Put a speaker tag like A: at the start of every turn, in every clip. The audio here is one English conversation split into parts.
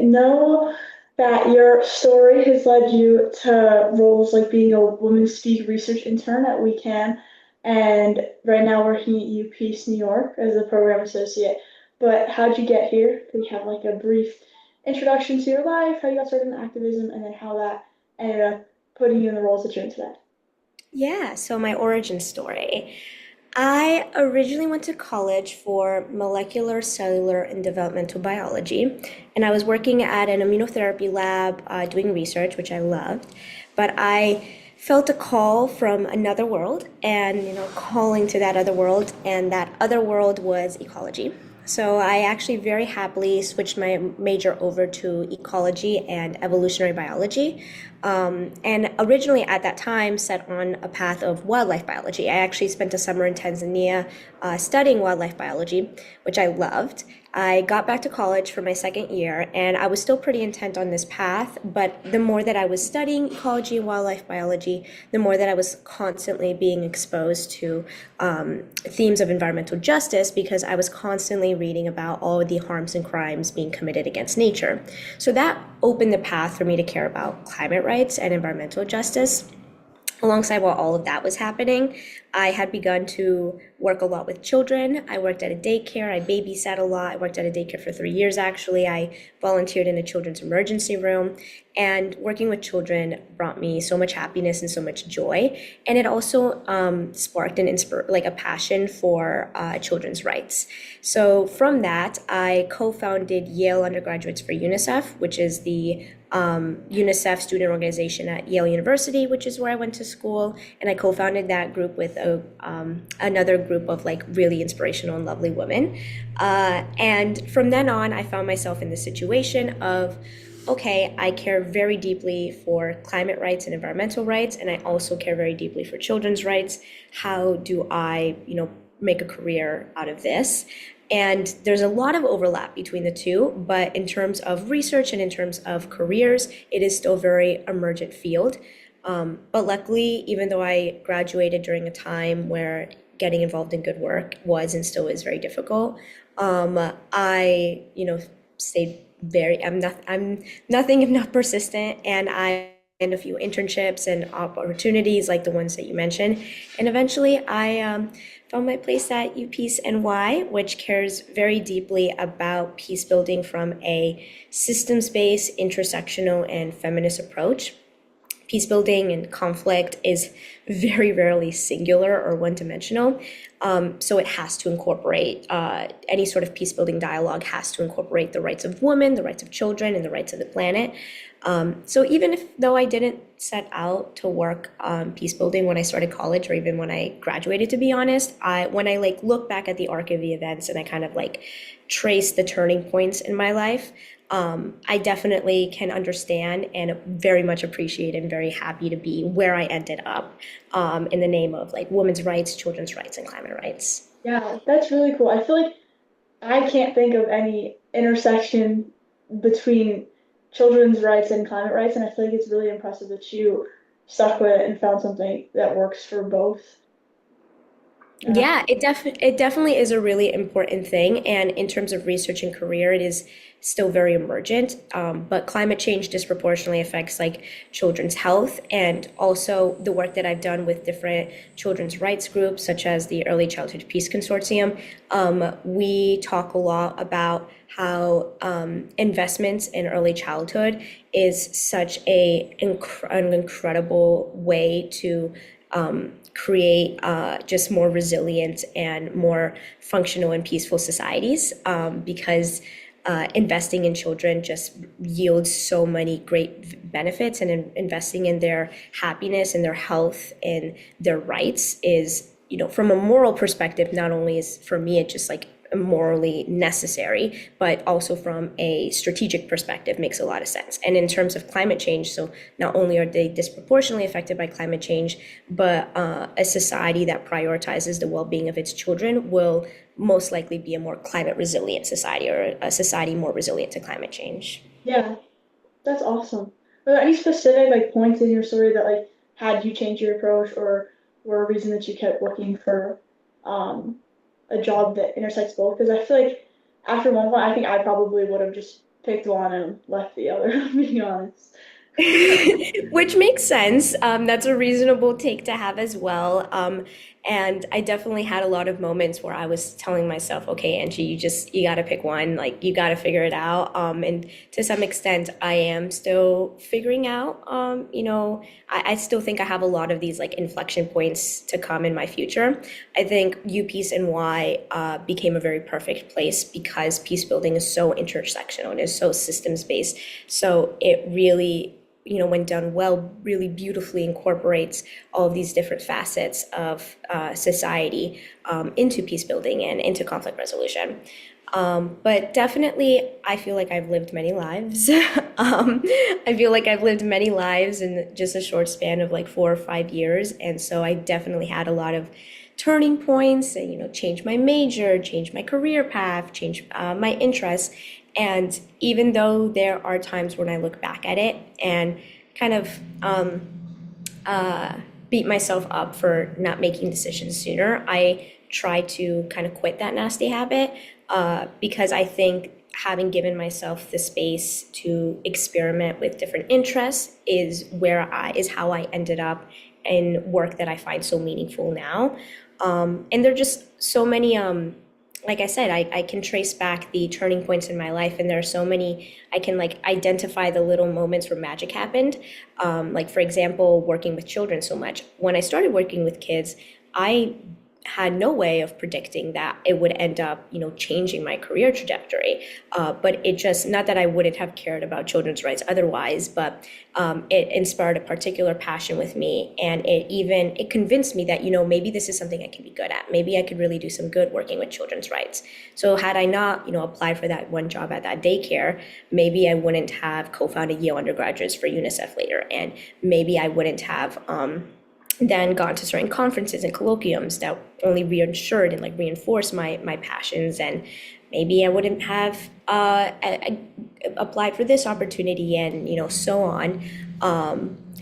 A: know that your story has led you to roles like being a Women Speak research intern at We Can, and right now working at UPeace New York as a program associate. But how'd you get here? Could we have like a brief introduction to your life, how you got started in activism, and then how that ended up putting you in the roles that you're in today?
B: Yeah, so my origin story. I originally went to college for molecular, cellular, and developmental biology, and I was working at an immunotherapy lab doing research, which I loved. But I felt a call from another world, and calling to that other world, and that other world was ecology. So I actually very happily switched my major over to ecology and evolutionary biology. And originally at that time set on a path of wildlife biology. I actually spent a summer in Tanzania studying wildlife biology, which I loved. I got back to college for my second year, and I was still pretty intent on this path. But the more that I was studying ecology and wildlife biology, the more that I was constantly being exposed to themes of environmental justice because I was constantly reading about all of the harms and crimes being committed against nature. So that opened the path for me to care about climate rights and environmental justice. Alongside while all of that was happening, I had begun to work a lot with children. I worked at a daycare. I babysat a lot. I worked at a daycare for 3 years, actually. I volunteered in a children's emergency room. And working with children brought me so much happiness and so much joy. And it also sparked like a passion for children's rights. So from that, I co-founded Yale Undergraduates for UNICEF, which is the UNICEF student organization at Yale University, which is where I went to school. And I co-founded that group with another group of like really inspirational and lovely women. And from then on, I found myself in the situation of, okay, I care very deeply for climate rights and environmental rights, and I also care very deeply for children's rights. How do I, make a career out of this? And there's a lot of overlap between the two, but in terms of research and in terms of careers, it is still a very emergent field. But luckily, even though I graduated during a time where getting involved in good work was and still is very difficult, I, stayed I'm nothing if not persistent, and I and a few internships and opportunities like the ones that you mentioned. And eventually I found my place at UPeace NY, which cares very deeply about peace building from a systems-based, intersectional, and feminist approach. Peace building and conflict is very rarely singular or one-dimensional. So it has to incorporate any sort of peace building dialogue has to incorporate the rights of women, the rights of children, and the rights of the planet. So even if though I didn't set out to work on peace building when I started college or even when I graduated, to be honest, when I like look back at the arc of the events and I kind of like trace the turning points in my life, I definitely can understand and very much appreciate and very happy to be where I ended up in the name of like women's rights, children's rights, and climate rights.
A: Yeah, that's really cool. I feel like I can't think of any intersection between children's rights and climate rights, and I feel like it's really impressive that you stuck with it and found something that works for both. Uh,
B: Yeah, it definitely is a really important thing, and in terms of research and career, it is still very emergent. But climate change disproportionately affects like children's health, and also the work that I've done with different children's rights groups, such as the Early Childhood Peace Consortium. We talk a lot about how investments in early childhood is such an incredible way to create just more resilient and more functional and peaceful societies because investing in children just yields so many great benefits, and investing in their happiness and their health and their rights is, from a moral perspective, not only is for me it just like morally necessary, but also from a strategic perspective makes a lot of sense. And in terms of climate change, so not only are they disproportionately affected by climate change, but a society that prioritizes the well-being of its children will most likely be a more climate resilient society, or a society more resilient to climate change.
A: yeah, that's awesome. Were there any specific like points in your story that like had you change your approach or were a reason that you kept looking for um a job that intersects both? Because I feel like after one point, I think I probably would have just picked one and left the other, being honest.
B: Which makes sense. That's a reasonable take to have as well. And I definitely had a lot of moments where I was telling myself, okay, Angie, you got to pick one, like you got to figure it out. And to some extent, I am still figuring out, I still think I have a lot of these like inflection points to come in my future. I think UPeace and Y became a very perfect place because peace building is so intersectional and is so systems based. So it really, when done well, really beautifully incorporates all of these different facets of society into peace building and into conflict resolution. But definitely, I feel like I've lived many lives. I feel like I've lived many lives in just a short span of like 4 or 5 years. And so I definitely had a lot of turning points and, change my major, change my career path, change my interests. And even though there are times when I look back at it and kind of beat myself up for not making decisions sooner, I try to kind of quit that nasty habit because I think having given myself the space to experiment with different interests is how I ended up in work that I find so meaningful now. And there are just so many like I said, I can trace back the turning points in my life, and there are so many. I can like identify the little moments where magic happened. Like for example, working with children so much. When I started working with kids, I had no way of predicting that it would end up, changing my career trajectory. But it just, not that I wouldn't have cared about children's rights otherwise, but it inspired a particular passion with me. And it convinced me that, maybe this is something I can be good at. Maybe I could really do some good working with children's rights. So had I not, applied for that one job at that daycare, maybe I wouldn't have co-founded Yale undergraduates for UNICEF later. And maybe I wouldn't have, then gone to certain conferences and colloquiums that only reassured and like reinforced my passions. And maybe I wouldn't have applied for this opportunity and so on.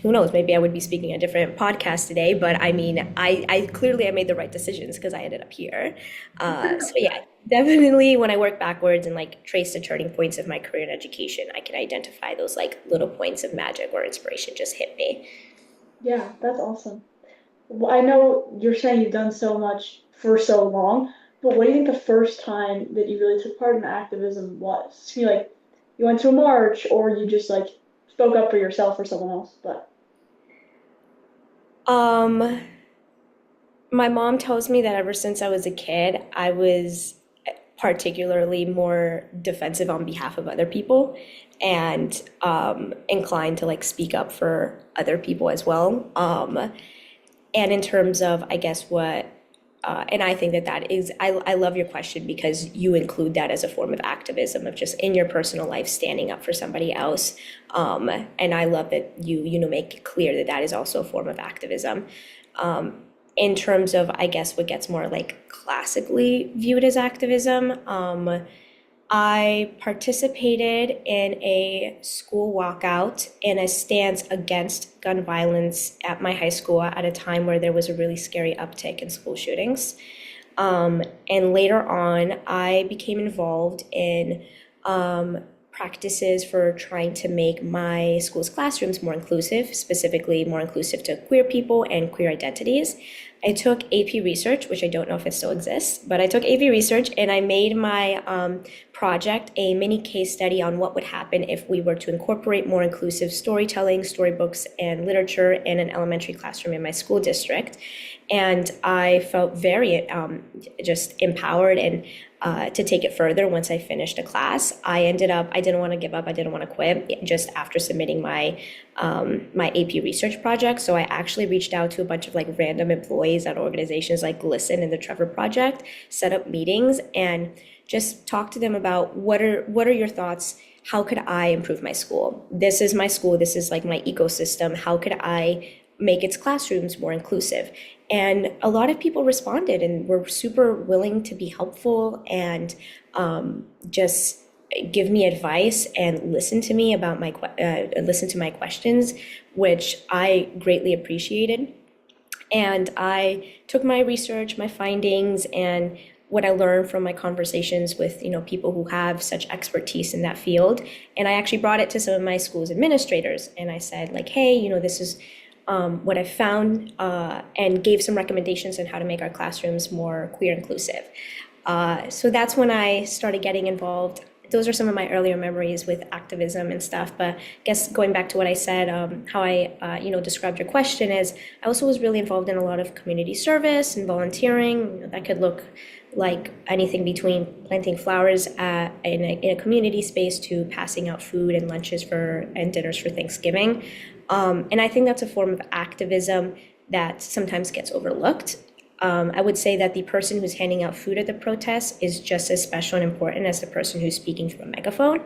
B: Who knows, maybe I would be speaking a different podcast today, but I mean, I clearly I made the right decisions because I ended up here. So yeah, definitely when I work backwards and like trace the turning points of my career and education, I can identify those like little points of magic or inspiration just hit me.
A: Yeah, that's awesome. Well, I know you're saying you've done so much for so long, but what do you think the first time that you really took part in activism was? You like you went to a march or you just like spoke up for yourself or someone else, but
B: Um, my mom tells me that ever since I was a kid, I was particularly more defensive on behalf of other people and inclined to like speak up for other people as well. And in terms of, I guess, and I think that is, I love your question because you include that as a form of activism of just in your personal life standing up for somebody else. And I love that make it clear that that is also a form of activism. In terms of, I guess, what gets more like classically viewed as activism, I participated in a school walkout in a stance against gun violence at my high school at a time where there was a really scary uptick in school shootings. And later on, I became involved in practices for trying to make my school's classrooms more inclusive, specifically more inclusive to queer people and queer identities. I took AP Research, which I don't know if it still exists, but I took AP Research and I made my project a mini case study on what would happen if we were to incorporate more inclusive storytelling, storybooks, and literature in an elementary classroom in my school district. And I felt very just empowered and to take it further once I finished a class. I didn't want to give up, I didn't want to quit just after submitting my my AP research project. So I actually reached out to a bunch of like random employees at organizations like Glisten and the Trevor Project, set up meetings and just talk to them about what are your thoughts? How could I improve my school? This is my school, this is like my ecosystem. How could I make its classrooms more inclusive? And a lot of people responded and were super willing to be helpful and just give me advice and listen to me about listen to my questions, which I greatly appreciated. And I took my research, my findings, and what I learned from my conversations with, people who have such expertise in that field. And I actually brought it to some of my school's administrators, and I said, like, hey, this is what I found, and gave some recommendations on how to make our classrooms more queer inclusive. So that's when I started getting involved. Those are some of my earlier memories with activism and stuff. But I guess going back to what I said, how I, described your question is, I also was really involved in a lot of community service and volunteering. That could look like anything between planting flowers in a community space to passing out food and lunches and dinners for Thanksgiving. And I think that's a form of activism that sometimes gets overlooked. I would say that the person who's handing out food at the protest is just as special and important as the person who's speaking through a megaphone.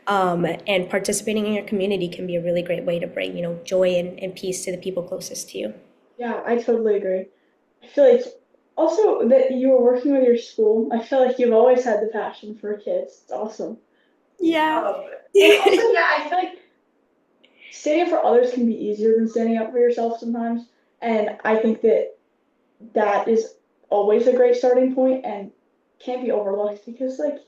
B: And participating in your community can be a really great way to bring, joy and peace to the people closest to you.
A: Yeah, I totally agree. I feel like also that you were working with your school, I feel like you've always had the passion for kids. It's awesome.
B: Yeah.
A: Um, and also, yeah, I feel like standing up for others can be easier than standing up for yourself sometimes. And I think that that is always a great starting point and can't be overlooked because like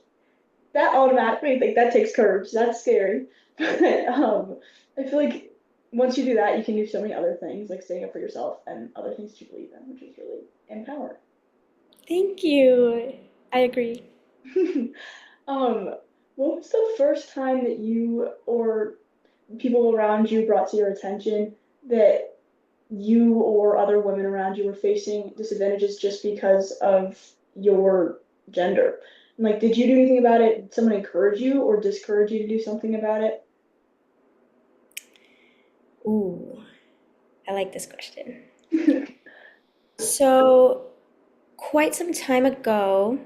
A: that automatically like that takes courage. That's scary. But I feel like once you do that, you can do so many other things like standing up for yourself and other things you believe in, which is really empowering.
B: Thank you. I agree.
A: um, what was the first time that you or people around you brought to your attention that you or other women around you were facing disadvantages just because of your gender? And like, did you do anything about it? Did someone encourage you or discourage you to do something about it?
B: Ooh, I like this question. So, quite some time ago,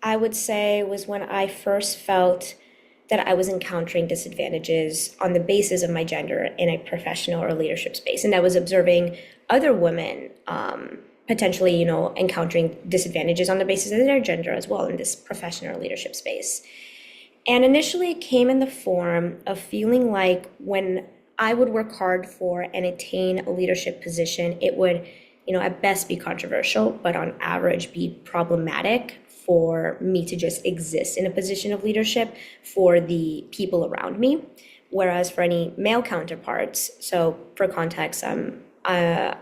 B: I would say was when I first felt that I was encountering disadvantages on the basis of my gender in a professional or leadership space. And I was observing other women potentially, encountering disadvantages on the basis of their gender as well in this professional or leadership space. And initially, it came in the form of feeling like when I would work hard for and attain a leadership position, it would, at best be controversial, but on average be problematic for me to just exist in a position of leadership for the people around me. Whereas for any male counterparts, so for context, I'm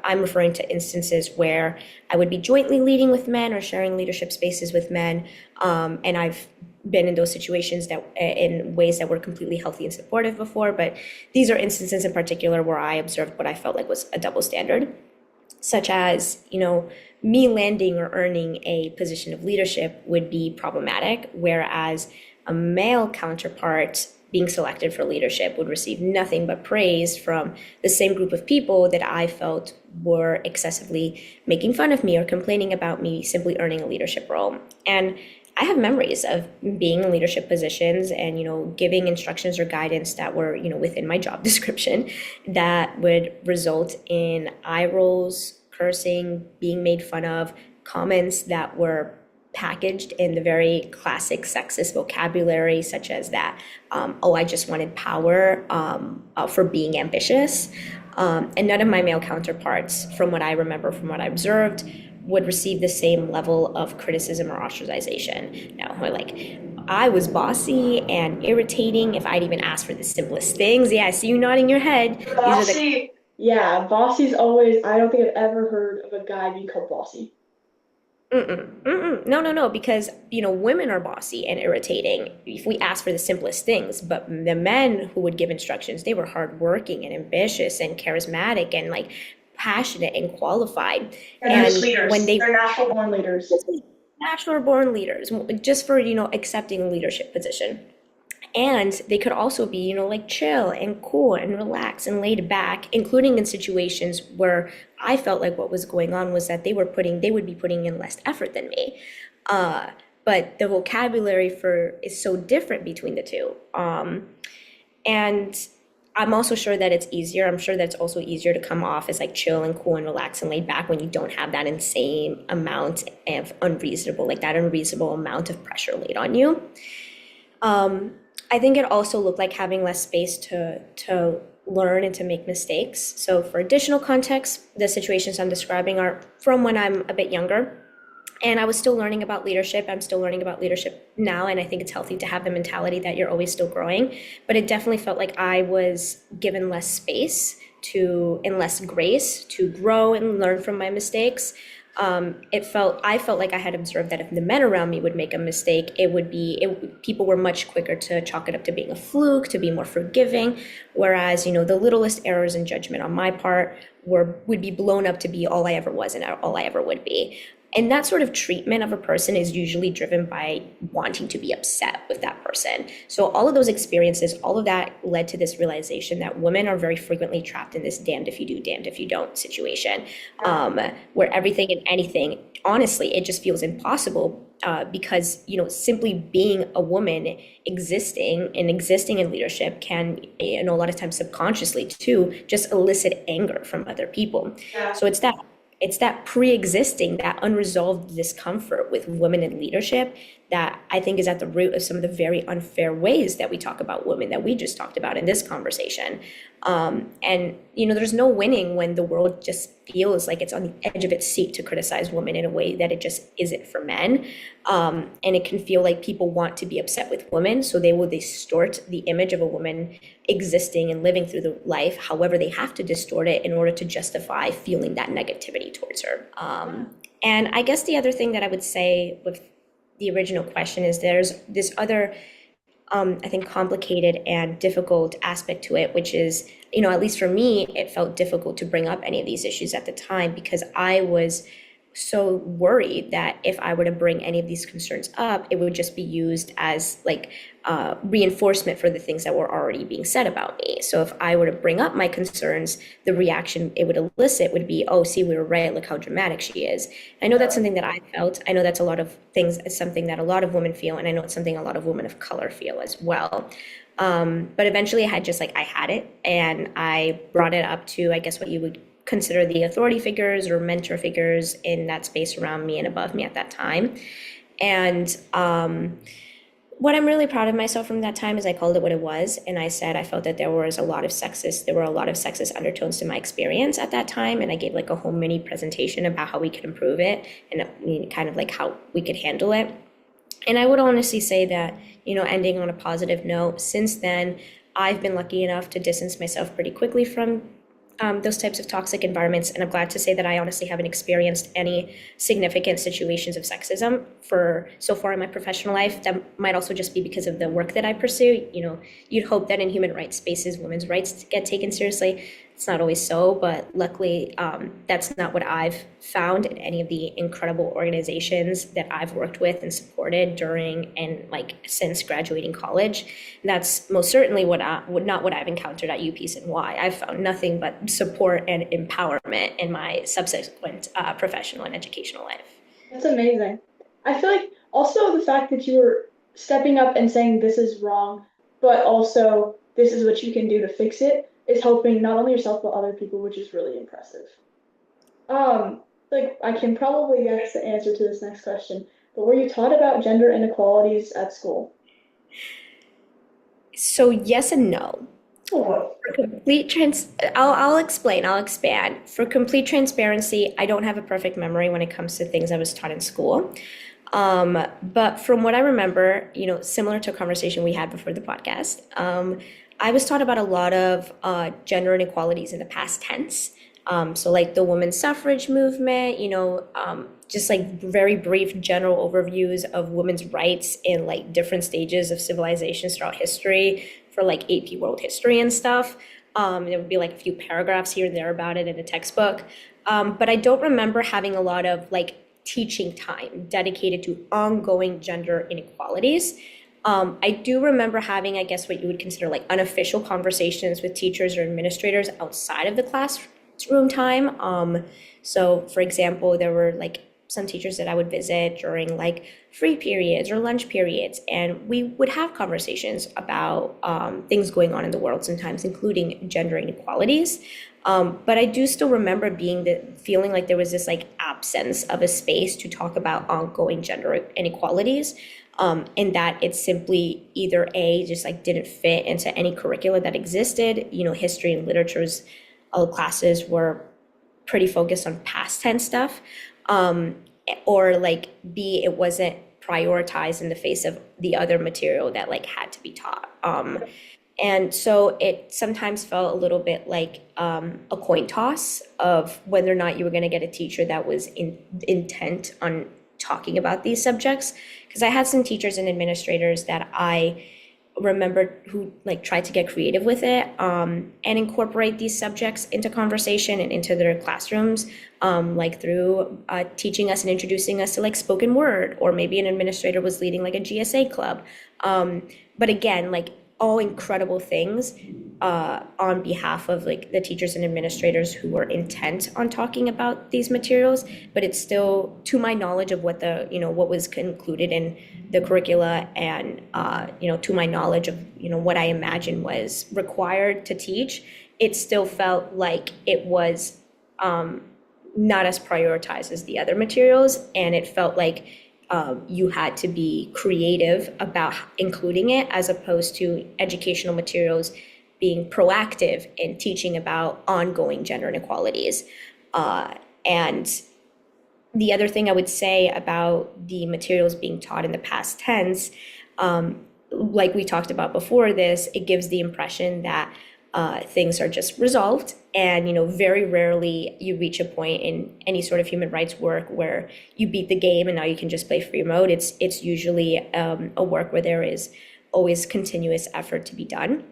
B: referring to instances where I would be jointly leading with men or sharing leadership spaces with men, and I've been in those situations that in ways that were completely healthy and supportive before. But these are instances in particular where I observed what I felt like was a double standard, such as, me landing or earning a position of leadership would be problematic, whereas a male counterpart being selected for leadership would receive nothing but praise from the same group of people that I felt were excessively making fun of me or complaining about me simply earning a leadership role. And I have memories of being in leadership positions and, giving instructions or guidance that were, within my job description that would result in eye rolls, cursing, being made fun of, comments that were packaged in the very classic sexist vocabulary, such as that, oh, I just wanted power, for being ambitious. And none of my male counterparts, from what I remember, from what I observed, would receive the same level of criticism or ostracization. No, like I was bossy and irritating if I'd even asked for the simplest things. Yeah, I see you nodding your head. These are the
A: Bossy. Yeah, bossy's always, I don't think I've ever heard of a guy being called bossy.
B: Mm-mm, mm-mm. No, no, no, because women are bossy and irritating if we ask for the simplest things. But the men who would give instructions, they were hardworking and ambitious and charismatic and like passionate and qualified.
A: And they're just
B: And when
A: leaders.
B: they
A: They're natural born leaders.
B: natural born leaders, just for accepting a leadership position. And they could also be, like chill and cool and relaxed and laid back, including in situations where I felt like what was going on was that they would be putting in less effort than me. Uh, but the vocabulary for is so different between the two. And I'm also sure that it's easier. I'm sure that it's also easier to come off as like chill and cool and relaxed and laid back when you don't have that insane amount of unreasonable amount of pressure laid on you. Um, I think it also looked like having less space to learn and to make mistakes. So for additional context, the situations I'm describing are from when I'm a bit younger. And I was still learning about leadership. I'm still learning about leadership now, and I think it's healthy to have the mentality that you're always still growing. But it definitely felt like I was given less space to and less grace to grow and learn from my mistakes. I felt like I had observed that if the men around me would make a mistake, people were much quicker to chalk it up to being a fluke, to be more forgiving. Whereas, the littlest errors in judgment on my part would be blown up to be all I ever was and all I ever would be. And that sort of treatment of a person is usually driven by wanting to be upset with that person. So all of those experiences, all of that led to this realization that women are very frequently trapped in this damned if you do, damned if you don't situation, where everything and anything, honestly, it just feels impossible because simply being a woman existing in leadership can, a lot of times subconsciously too, just elicit anger from other people.
A: Yeah.
B: So it's that pre-existing, that unresolved discomfort with women in leadership that I think is at the root of some of the very unfair ways that we talk about women that we just talked about in this conversation. And there's no winning when the world just feels like it's on the edge of its seat to criticize women in a way that it just isn't for men. And it can feel like people want to be upset with women, so they will distort the image of a woman existing and living through the life. However, they have to distort it in order to justify feeling that negativity towards her. And I guess the other thing that I would say with the original question is there's this other I think, complicated and difficult aspect to it, which is, at least for me, it felt difficult to bring up any of these issues at the time because I was so worried that if I were to bring any of these concerns up, it would just be used as like reinforcement for the things that were already being said about me. So if I were to bring up my concerns, the reaction it would elicit would be, oh, see, we were right, look how dramatic she is. I know that's something that I felt. I know that's a lot of things, it's something that a lot of women feel, and I know it's something a lot of women of color feel as well. But eventually I had it, and I brought it up to, I guess, what you would consider the authority figures or mentor figures in that space around me and above me at that time. And what I'm really proud of myself from that time is I called it what it was, and I said I felt that there were a lot of sexist undertones to my experience at that time, and I gave like a whole mini presentation about how we could improve it and kind of like how we could handle it. And I would honestly say that, ending on a positive note, since then, I've been lucky enough to distance myself pretty quickly from those types of toxic environments. And I'm glad to say that I honestly haven't experienced any significant situations of sexism for so far in my professional life. That might also just be because of the work that I pursue. You'd hope that in human rights spaces, women's rights get taken seriously. It's not always so, but luckily, that's not what I've found in any of the incredible organizations that I've worked with and supported during and like since graduating college. That's most certainly not what I've encountered at UPeace and why. I've found nothing but support and empowerment in my subsequent professional and educational life.
A: That's amazing. I feel like also the fact that you were stepping up and saying this is wrong, but also this is what you can do to fix it is helping not only yourself but other people, which is really impressive. Like I can probably guess the answer to this next question, but were you taught about gender inequalities at school?
B: So yes and no.
A: Oh,
B: For complete trans, I'll explain, I'll expand. For complete transparency, I don't have a perfect memory when it comes to things I was taught in school. But from what I remember, similar to a conversation we had before the podcast, I was taught about a lot of gender inequalities in the past tense. So like the women's suffrage movement, just like very brief general overviews of women's rights in like different stages of civilizations throughout history for like AP World History and stuff. There would be like a few paragraphs here and there about it in a textbook. But I don't remember having a lot of like teaching time dedicated to ongoing gender inequalities. I do remember having, I guess, what you would consider like unofficial conversations with teachers or administrators outside of the classroom time. So, for example, there were like some teachers that I would visit during like free periods or lunch periods, and we would have conversations about things going on in the world sometimes, including gender inequalities. But I do still remember feeling like there was this like absence of a space to talk about ongoing gender inequalities. And that it simply either just like didn't fit into any curricula that existed. History and literature's classes were pretty focused on past tense stuff. or like B, it wasn't prioritized in the face of the other material that like had to be taught. And so it sometimes felt a little bit like a coin toss of whether or not you were going to get a teacher that was intent on talking about these subjects. Because I had some teachers and administrators that I remember who like tried to get creative with it, and incorporate these subjects into conversation and into their classrooms, like through teaching us and introducing us to like spoken word, or maybe an administrator was leading like a GSA club. But again, like all incredible things on behalf of like the teachers and administrators who were intent on talking about these materials, but it's still, to my knowledge of what the, what was concluded in the curricula, and to my knowledge of, what I imagine was required to teach, it still felt like it was not as prioritized as the other materials, and it felt like you had to be creative about including it, as opposed to educational materials being proactive in teaching about ongoing gender inequalities. And the other thing I would say about the materials being taught in the past tense, like we talked about before this, it gives the impression that things are just resolved, and very rarely you reach a point in any sort of human rights work where you beat the game and now you can just play free mode. It's usually a work where there is always continuous effort to be done.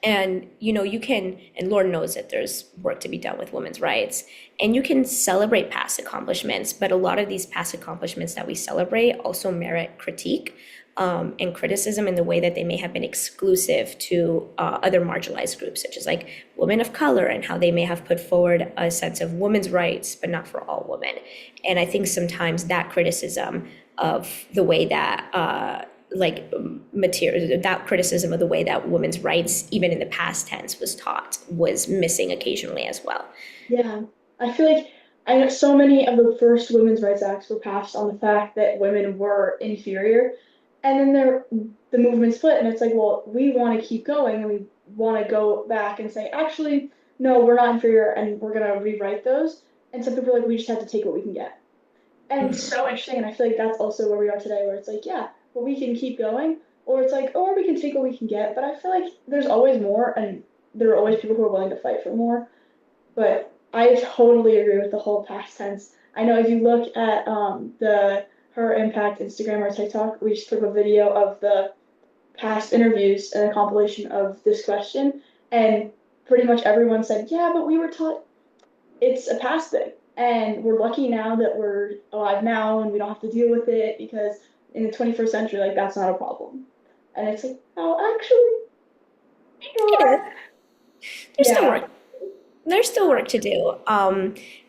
B: And you can, and Lord knows that there's work to be done with women's rights, and you can celebrate past accomplishments, but a lot of these past accomplishments that we celebrate also merit critique, and criticism in the way that they may have been exclusive to other marginalized groups, such as like women of color, and how they may have put forward a sense of women's rights, but not for all women. And I think sometimes that criticism of the way that that criticism of the way that women's rights, even in the past tense, was taught, was missing occasionally as well.
A: Yeah, I feel like I know so many of the first women's rights acts were passed on the fact that women were inferior, and then the movement split, and it's like, well, we want to keep going, and we want to go back and say, actually, no, we're not inferior, and we're gonna rewrite those. And some people are like, we just have to take what we can get, and it's so interesting. And I feel like that's also where we are today, where it's like, yeah, but we can keep going, or it's like, or we can take what we can get. But I feel like there's always more, and there are always people who are willing to fight for more. But I totally agree with the whole past tense. I know if you look at the Her Impact Instagram or TikTok, we just took a video of the past interviews and a compilation of this question, and pretty much everyone said, yeah, but we were taught it's a past thing. And we're lucky now that we're alive now and we don't have to deal with it, because in the 21st century, like, that's not a problem. And it's like, oh, actually, you know
B: It is.
A: what?
B: There's still
A: Yeah.
B: work. There's still work to do.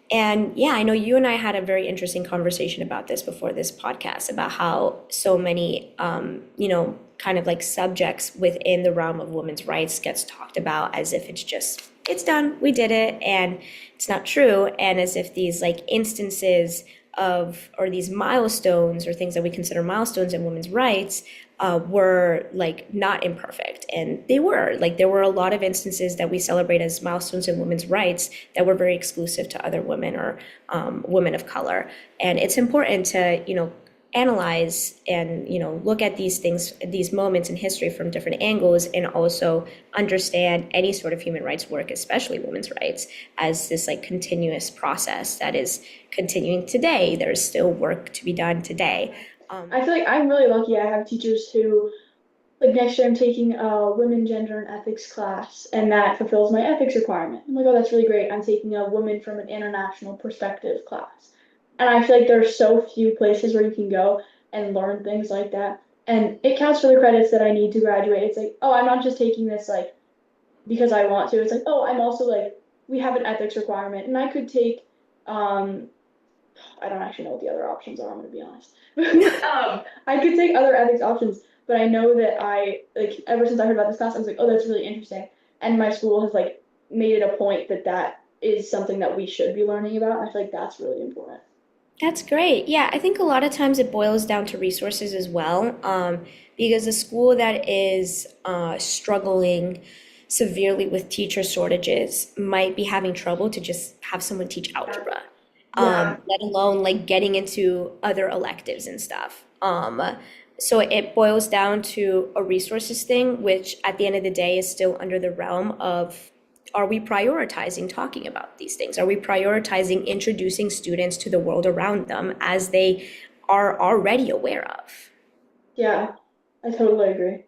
B: And yeah, I know you and I had a very interesting conversation about this before this podcast, about how so many, kind of like subjects within the realm of women's rights gets talked about as if it's done, we did it, and it's not true. And as if these like instances of, or these milestones or things that we consider milestones in women's rights, were like not imperfect, and they were. Like, there were a lot of instances that we celebrate as milestones in women's rights that were very exclusive to other women, or women of color. And it's important to analyze and look at these things, these moments in history, from different angles, and also understand any sort of human rights work, especially women's rights, as this like continuous process that is continuing today. There's still work to be done today.
A: I feel like I'm really lucky. I have teachers who, like, next year I'm taking a women, gender, and ethics class, and that fulfills my ethics requirement. I'm like, oh, that's really great. I'm taking a woman from an international perspective class. And I feel like there's so few places where you can go and learn things like that. And it counts for the credits that I need to graduate. It's like, oh, I'm not just taking this like because I want to. It's like, oh, I'm also like, we have an ethics requirement, and I could take I don't actually know what the other options are, I'm gonna be honest. I could take other ethics options, but I know that I, like, ever since I heard about this class, I was like, oh, that's really interesting. And my school has like made it a point that that is something that we should be learning about. And I feel like that's really important.
B: That's great. Yeah, I think a lot of times it boils down to resources as well, because a school that is struggling severely with teacher shortages might be having trouble to just have someone teach algebra.
A: Yeah.
B: let alone like getting into other electives and stuff. So it boils down to a resources thing, which at the end of the day is still under the realm of, are we prioritizing talking about these things? Are we prioritizing introducing students to the world around them as they are already aware of?
A: Yeah, I totally agree.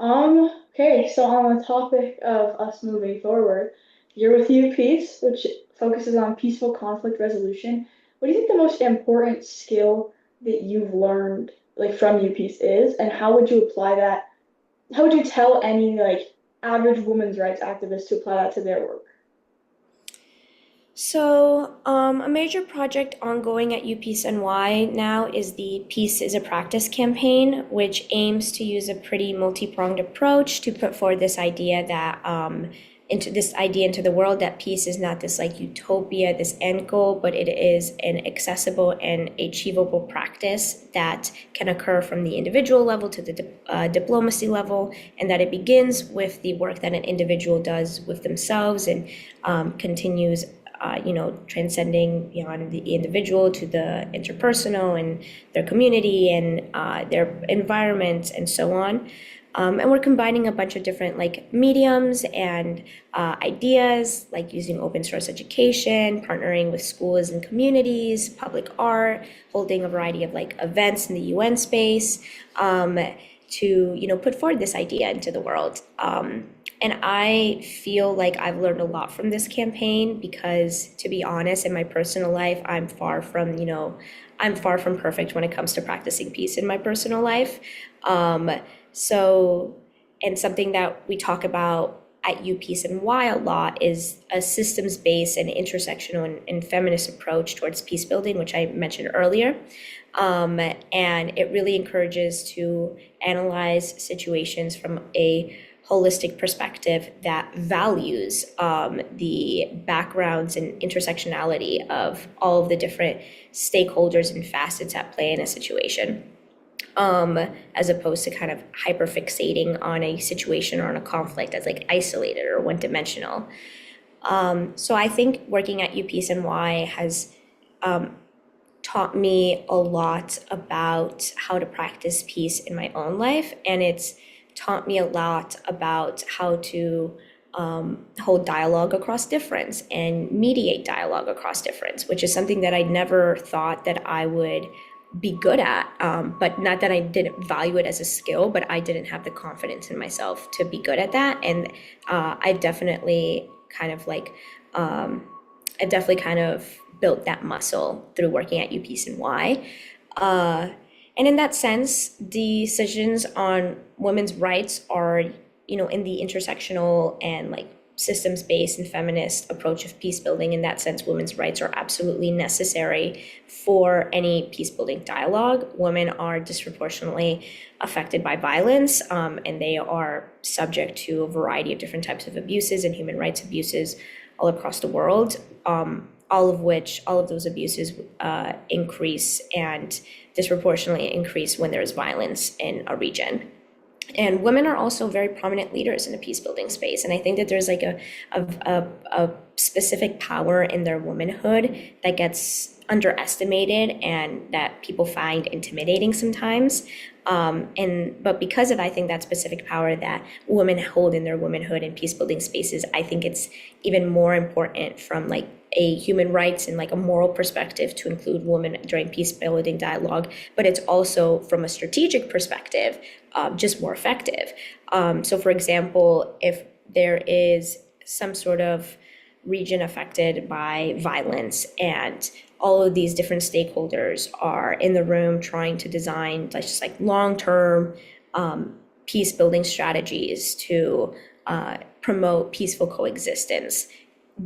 A: Okay, so on the topic of us moving forward, you're with U Peace, which focuses on peaceful conflict resolution. What do you think the most important skill that you've learned like from U Peace is, and how would you apply that? How would you tell any like average women's rights activist to apply that to their work?
B: So, a major project ongoing at UPCNY now is the Peace is a Practice campaign, which aims to use a pretty multi-pronged approach to put forward this idea that into the world that peace is not this like utopia, this end goal, but it is an accessible and achievable practice that can occur from the individual level to the diplomacy level, and that it begins with the work that an individual does with themselves and continues transcending beyond the individual to the interpersonal and their community and their environment and so on. And we're combining a bunch of different like mediums and ideas, like using open source education, partnering with schools and communities, public art, holding a variety of like events in the UN space, to put forward this idea into the world. And I feel like I've learned a lot from this campaign because, to be honest, in my personal life, I'm far from perfect when it comes to practicing peace in my personal life. So, and something that we talk about at UPeace and Y a lot is a systems-based and intersectional and feminist approach towards peace building, which I mentioned earlier. And it really encourages to analyze situations from a holistic perspective that values the backgrounds and intersectionality of all of the different stakeholders and facets at play in a situation, as opposed to kind of hyper fixating on a situation or on a conflict as like isolated or one dimensional. So I think working at UPCNY has taught me a lot about how to practice peace in my own life, and it's taught me a lot about how to hold dialogue across difference and mediate dialogue across difference, which is something that I never thought that I would be good at. But not that I didn't value it as a skill, but I didn't have the confidence in myself to be good at that. And I've definitely kind of like, I definitely kind of built that muscle through working at UPeace and Y. And in that sense, decisions on women's rights are, in the intersectional and like systems-based and feminist approach of peace building. In that sense, women's rights are absolutely necessary for any peace building dialogue. Women are disproportionately affected by violence, and they are subject to a variety of different types of abuses and human rights abuses all across the world. All of those abuses increase and disproportionately increase when there's violence in a region. And women are also very prominent leaders in the peace building space. And I think that there's like a specific power in their womanhood that gets underestimated and that people find intimidating sometimes. But because of, I think, that specific power that women hold in their womanhood in peace building spaces, I think it's even more important from like a human rights and like a moral perspective to include women during peace building dialogue, but it's also from a strategic perspective, just more effective. So for example, if there is some sort of region affected by violence and all of these different stakeholders are in the room trying to design just like long-term peace building strategies to promote peaceful coexistence,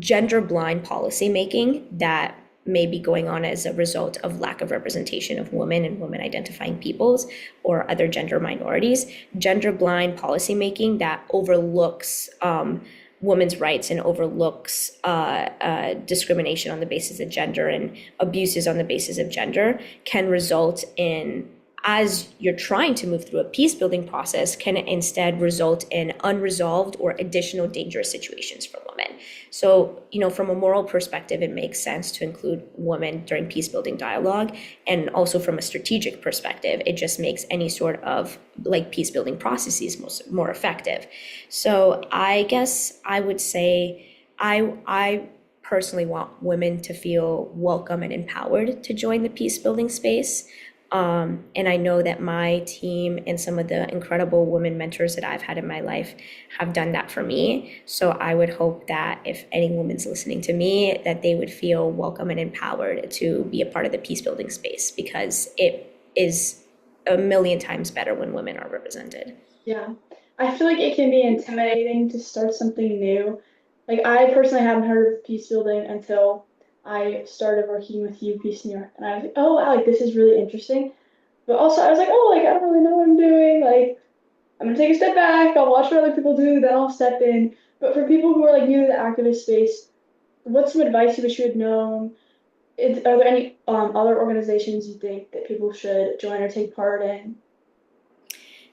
B: gender blind policymaking that may be going on as a result of lack of representation of women and women identifying peoples or other gender minorities, gender blind policymaking that overlooks women's rights and overlooks discrimination on the basis of gender and abuses on the basis of gender can result in, as you're trying to move through a peace building process, can instead result in unresolved or additional dangerous situations for women. So, from a moral perspective, it makes sense to include women during peace building dialogue. And also from a strategic perspective, it just makes any sort of like peace building processes more effective. So I guess I would say I personally want women to feel welcome and empowered to join the peace building space. And I know that my team and some of the incredible women mentors that I've had in my life have done that for me. So I would hope that if any woman's listening to me, that they would feel welcome and empowered to be a part of the peace building space because it is a million times better when women are represented.
A: Yeah. I feel like it can be intimidating to start something new. Like I personally haven't heard of peace building until I started working with you, Peace New York, and I was like, oh wow, like this is really interesting. But also I was like, oh, like I don't really know what I'm doing. Like I'm gonna take a step back, I'll watch what other people do, then I'll step in. But for people who are like new to the activist space, what's some advice you wish you had known? Are there any other organizations you think that people should join or take part in?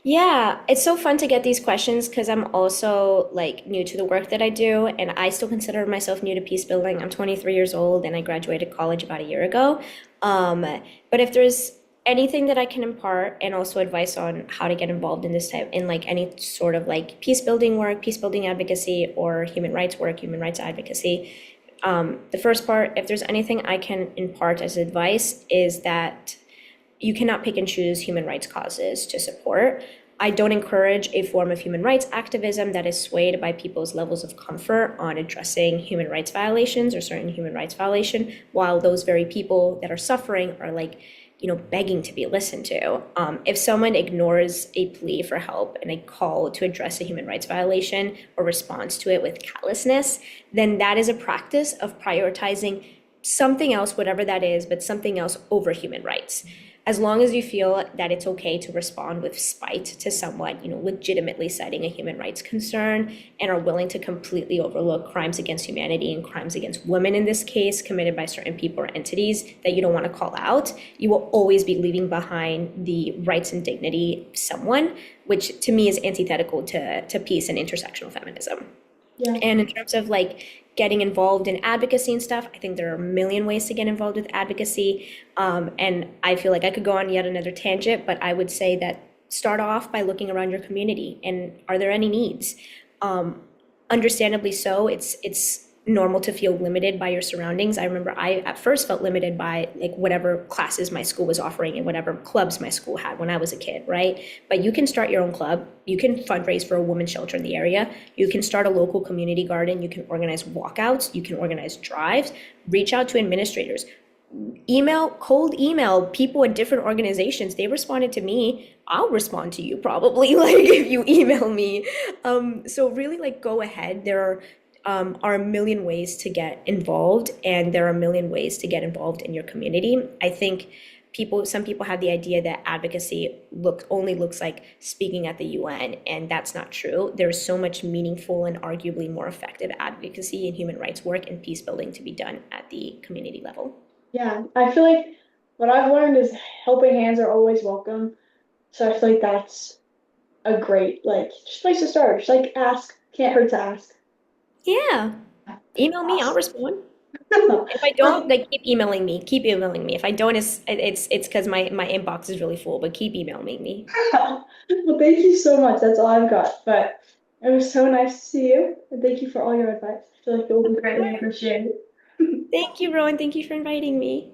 B: Yeah, it's so fun to get these questions because I'm also like new to the work that I do, and I still consider myself new to peace building. I'm 23 years old and I graduated college about a year ago. Um, but if there's anything that I can impart and also advice on how to get involved in this type in like any sort of like peace building work, peace building advocacy, or human rights work, human rights advocacy, the first part, if there's anything I can impart as advice, is that you cannot pick and choose human rights causes to support. I don't encourage a form of human rights activism that is swayed by people's levels of comfort on addressing human rights violations or certain human rights violation, while those very people that are suffering are like, begging to be listened to. If someone ignores a plea for help and a call to address a human rights violation or responds to it with callousness, then that is a practice of prioritizing something else, whatever that is, but something else over human rights. As long as you feel that it's okay to respond with spite to someone, legitimately citing a human rights concern and are willing to completely overlook crimes against humanity and crimes against women in this case committed by certain people or entities that you don't want to call out, you will always be leaving behind the rights and dignity of someone, which to me is antithetical to peace and intersectional feminism.
A: Yeah.
B: And in terms of like getting involved in advocacy and stuff, I think there are a million ways to get involved with advocacy. And I feel like I could go on yet another tangent, but I would say that start off by looking around your community and are there any needs? Um, Understandably so, it's normal to feel limited by your surroundings. I remember I at first felt limited by like whatever classes my school was offering and whatever clubs my school had when I was a kid, right? But you can start your own club. You can fundraise for a women's shelter in the area. You can start a local community garden. You can organize walkouts. You can organize drives. Reach out to administrators. Cold email people at different organizations. They responded to me. I'll respond to you probably like if you email me. So really like go ahead. There are a million ways to get involved, and there are a million ways to get involved in your community. I think some people have the idea that advocacy only looks like speaking at the UN, and that's not true. There's so much meaningful and arguably more effective advocacy and human rights work and peace building to be done at the community level.
A: Yeah, I feel like what I've learned is helping hands are always welcome. So I feel like that's a great like just place to start. Just like ask, can't hurt to ask.
B: Yeah, email me, I'll
A: Awesome.
B: respond. If I don't, like keep emailing me. Keep emailing me. If I don't, it's because my inbox is really full. But keep emailing me.
A: Well, thank you so much. That's all I've got. But it was so nice to see you, and thank you for all your advice. I feel like it will be greatly appreciated.
B: Thank you, Rowan. Thank you for inviting me.